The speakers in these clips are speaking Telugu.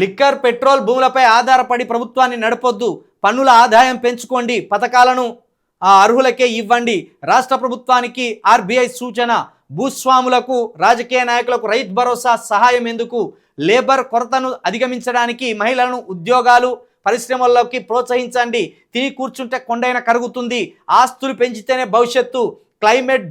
లిక్కర్ పెట్రోల్ భూములపై ఆధారపడి ప్రభుత్వాన్ని నడపొద్దు, పన్నుల ఆదాయం పెంచుకోండి, పథకాలను అర్హులకే ఇవ్వండి. రాష్ట్ర ప్రభుత్వానికి ఆర్బీఐ సూచన. భూస్వాములకు రాజకీయ నాయకులకు రైతు భరోసా సహాయం ఎందుకు? లేబర్ కొరతను అధిగమించడానికి మహిళలను ఉద్యోగాలు పరిశ్రమల్లోకి ప్రోత్సహించండి. తిని కూర్చుంటే కొండైన కరుగుతుంది. ఆస్తులు పెంచితేనే భవిష్యత్తు. క్లైమేట్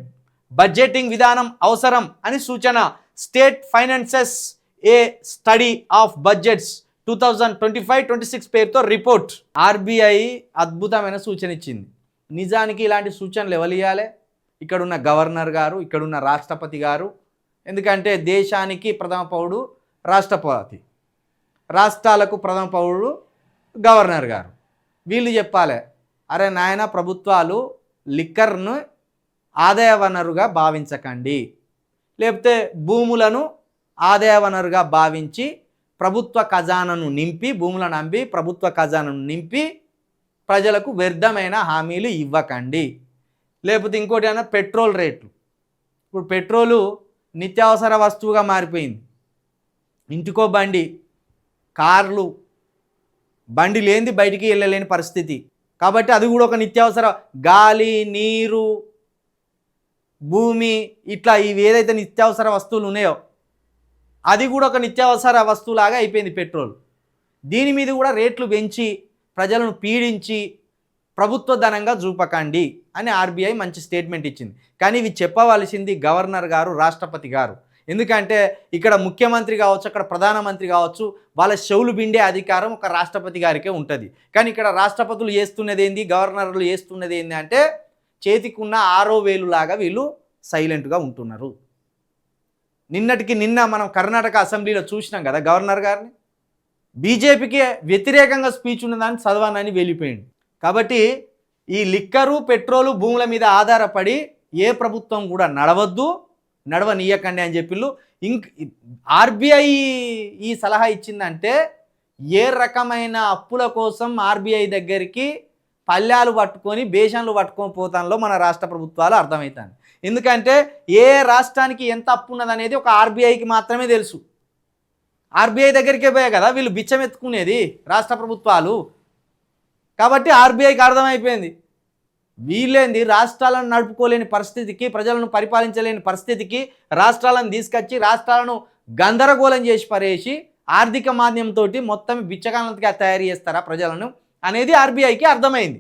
బడ్జెటింగ్ విధానం అవసరం అని సూచన. State finances A study of budgets 2025-26 పేరుతో రిపోర్ట్. ఆర్బీఐ అద్భుతమైన సూచన ఇచ్చింది. నిజానికి ఇలాంటి సూచనలు ఎవరు ఇవ్వాలి? ఇక్కడున్న గవర్నర్ గారు, ఇక్కడున్న రాష్ట్రపతి గారు. ఎందుకంటే దేశానికి ప్రథమ పౌరుడు రాష్ట్రపతి, రాష్ట్రాలకు ప్రథమ పౌరుడు గవర్నర్ గారు. వీళ్ళు చెప్పాలి, అరే నాయన ప్రభుత్వాలు లిక్కర్ను ఆదాయ వనరుగా భావించకండి, లేకపోతే భూములను ఆదాయ వనరుగా భావించి ప్రభుత్వ ఖజానాను నింపి, భూములను అమ్మి ప్రభుత్వ ఖజానాను నింపి ప్రజలకు వ్యర్థమైన హామీలు ఇవ్వకండి. లేకపోతే ఇంకోటి అయినా పెట్రోల్ రేట్లు. ఇప్పుడు పెట్రోలు నిత్యావసర వస్తువుగా మారిపోయింది. ఇంటికో బండి, కార్లు, బండి లేనిది బయటికి వెళ్ళలేని పరిస్థితి. కాబట్టి అది కూడా ఒక నిత్యావసర. గాలి, నీరు, భూమి, ఇట్లా ఇవి ఏదైతే నిత్యావసర వస్తువులు ఉన్నాయో అది కూడా ఒక నిత్యావసర వస్తువులాగా అయిపోయింది పెట్రోల్. దీని మీద కూడా రేట్లు పెంచి ప్రజలను పీడించి ప్రభుత్వ ధనంగా చూపకండి అని ఆర్బీఐ మంచి స్టేట్మెంట్ ఇచ్చింది. కానీ ఇవి చెప్పవలసింది గవర్నర్ గారు, రాష్ట్రపతి గారు. ఎందుకంటే ఇక్కడ ముఖ్యమంత్రి కావచ్చు, అక్కడ ప్రధానమంత్రి కావచ్చు, వాళ్ళ చెవులు బిండే అధికారం ఒక రాష్ట్రపతి గారికే ఉంటుంది. కానీ ఇక్కడ రాష్ట్రపతులు చేస్తున్నది ఏంది, గవర్నర్లు చేస్తున్నది ఏంది అంటే చేతికున్న 6వ వేలు లాగా వీళ్ళు సైలెంట్గా ఉంటున్నారు. నిన్నటికి నిన్న మనం కర్ణాటక అసెంబ్లీలో చూసినాం కదా గవర్నర్ గారిని. బీజేపీకి వ్యతిరేకంగా స్పీచ్ ఉన్నదాన్ని చదవానని వెళ్ళిపోయింది. కాబట్టి ఈ లిక్కరు, పెట్రోలు, భూముల మీద ఆధారపడి ఏ ప్రభుత్వం కూడా నడవనీయకండి అని చెప్పిళ్ళు. ఆర్బీఐ ఈ సలహా ఇచ్చిందంటే ఏ రకమైన అప్పుల కోసం ఆర్బీఐ దగ్గరికి పల్లాలు పట్టుకొని బేషన్లు పట్టుకొని పోతానో మన రాష్ట్ర ప్రభుత్వాలు అర్థమవుతాయి. ఎందుకంటే ఏ రాష్ట్రానికి ఎంత అప్పు ఉన్నదనేది ఒక ఆర్బీఐకి మాత్రమే తెలుసు. ఆర్బీఐ దగ్గరికే పోయే కదా వీళ్ళు బిచ్చం ఎత్తుకునేది రాష్ట్ర ప్రభుత్వాలు. కాబట్టి ఆర్బీఐకి అర్థమైపోయింది వీళ్ళేంది రాష్ట్రాలను నడుపుకోలేని పరిస్థితికి, ప్రజలను పరిపాలించలేని పరిస్థితికి రాష్ట్రాలను తీసుకొచ్చి రాష్ట్రాలను గందరగోళం చేసి పరేసి ఆర్థిక మాధ్యమంతో మొత్తం బిచ్చకాలంతగా తయారు చేస్తారా ప్రజలను అనేది ఆర్బీఐకి అర్థమైంది.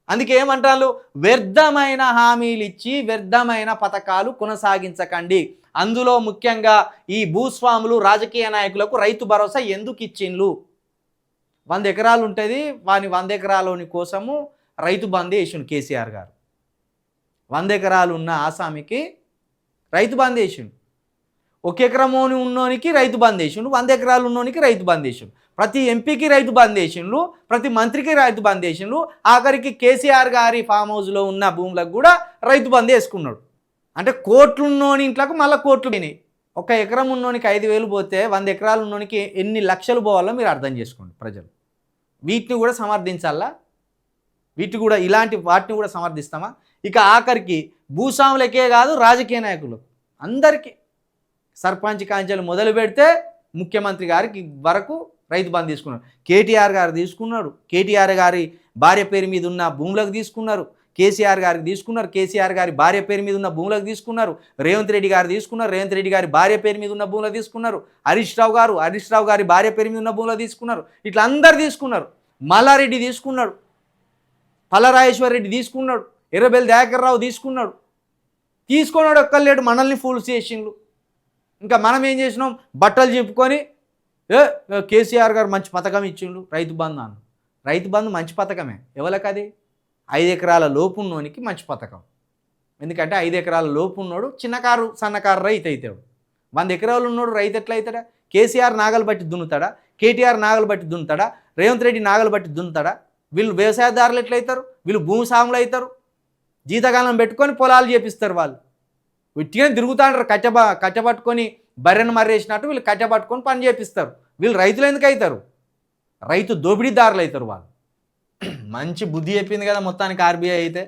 అందుకే ఏమంటారు, వ్యర్థమైన హామీలు ఇచ్చి వ్యర్థమైన పథకాలు కొనసాగించకండి. అందులో ముఖ్యంగా ఈ భూస్వాములు, రాజకీయ నాయకులకు రైతు భరోసా ఎందుకు ఇచ్చిండ్లు? 100 ఎకరాలు ఉంటుంది, వాని 100 ఎకరాలోని కోసము రైతు బంధు వేసిండు కేసీఆర్ గారు. 100 ఎకరాలు ఉన్న ఆసామికి రైతు బంధు వేసిండు. 1 ఎకరమోని ఉన్నోనికి రైతు బంధు వేసిండు, 100 ఎకరాలు ఉన్నోనికి రైతు బంధు వేసిండు. ప్రతి ఎంపీకి రైతు బంధు వేసిండ్రు, ప్రతి మంత్రికి రైతు బంధు వేసిండ్రు. ఆఖరికి కేసీఆర్ గారి ఫామ్ హౌస్లో ఉన్న భూములకు కూడా రైతు బంధు వేసుకున్నాడు. అంటే కోట్లు ఉన్నోని ఇంట్లోకి మళ్ళీ కోట్లు పోయినాయి. 1 ఎకరం ఉన్నోనికి 5,000 పోతే 100 ఎకరాలు ఉన్నోనికి ఎన్ని లక్షలు పోవాలో మీరు అర్థం చేసుకోండి ప్రజలు. వీటిని కూడా సమర్థించాలా? వాటిని కూడా సమర్థిస్తామా? ఇక ఆఖరికి భూస్వాములకే కాదు, రాజకీయ నాయకులు అందరికీ సర్పంచ్ కాంచెలు మొదలు పెడితే ముఖ్యమంత్రి గారికి వరకు రైతు బంధు తీసుకున్నారు. కేటీఆర్ గారు తీసుకున్నాడు, కేటీఆర్ గారి భార్య పేరు మీద ఉన్న భూములకు తీసుకున్నారు. కేసీఆర్ గారికి తీసుకున్నారు, కేసీఆర్ గారి భార్య పేరు మీద ఉన్న భూములకు తీసుకున్నారు. రేవంత్ రెడ్డి గారు తీసుకున్నారు, రేవంత్ రెడ్డి గారి భార్య పేరు మీద ఉన్న భూములకు తీసుకున్నారు. హరీష్ రావు గారి భార్య పేరు మీద ఉన్న భూములకు తీసుకున్నారు. ఇట్లా అందరు తీసుకున్నారు. మల్లారెడ్డి తీసుకున్నాడు, పల్లరాజేశ్వర రెడ్డి తీసుకున్నాడు, ఎర్రబెల్లి దయాకర్ రావు తీసుకున్నాడు. ఒక్కలేడు మనల్ని ఫూల్ చేసిండ్రు. ఇంకా మనం ఏం చేసినాం, బట్టలు చెప్పుకొని కేసీఆర్ గారు మంచి పథకం ఇచ్చిండు రైతు బంధు అన్న. రైతు బంధు మంచి పథకమే. ఎవరికి అది? 5 ఎకరాల లోపు ఉన్నోనికి మంచి పథకం. ఎందుకంటే 5 ఎకరాల లోపు ఉన్నోడు చిన్నకారు సన్నకారు రైతు అవుతాడు. 100 ఎకరాలు ఉన్నోడు రైతు ఎట్లా అవుతాడా? కేసీఆర్ నాగలు బట్టి దున్నుతాడా? కేటీఆర్ నాగలు బట్టి దున్నుతాడా? రేవంత్ రెడ్డి నాగలు బట్టి దున్నుతాడా? వీళ్ళు వ్యవసాయదారులు ఎట్లయితారు? వీళ్ళు భూమి సాములు అవుతారు. జీతకాలం పెట్టుకొని పొలాలు చేపిస్తారు. వాళ్ళు ఉట్టిగా తిరుగుతాంటారు. కట్టెపట్టుకొని బర్రెను మర్రేసినట్టు వీళ్ళు కట్టెపట్టుకొని పని చేపిస్తారు. వీళ్ళు రైతులు ఎందుకు అవుతారు? రైతు దోపిడీదారులు అవుతారు వాళ్ళు. మంచి బుద్ధి చెప్పింది కదా మొత్తానికి ఆర్బీఐ అయితే.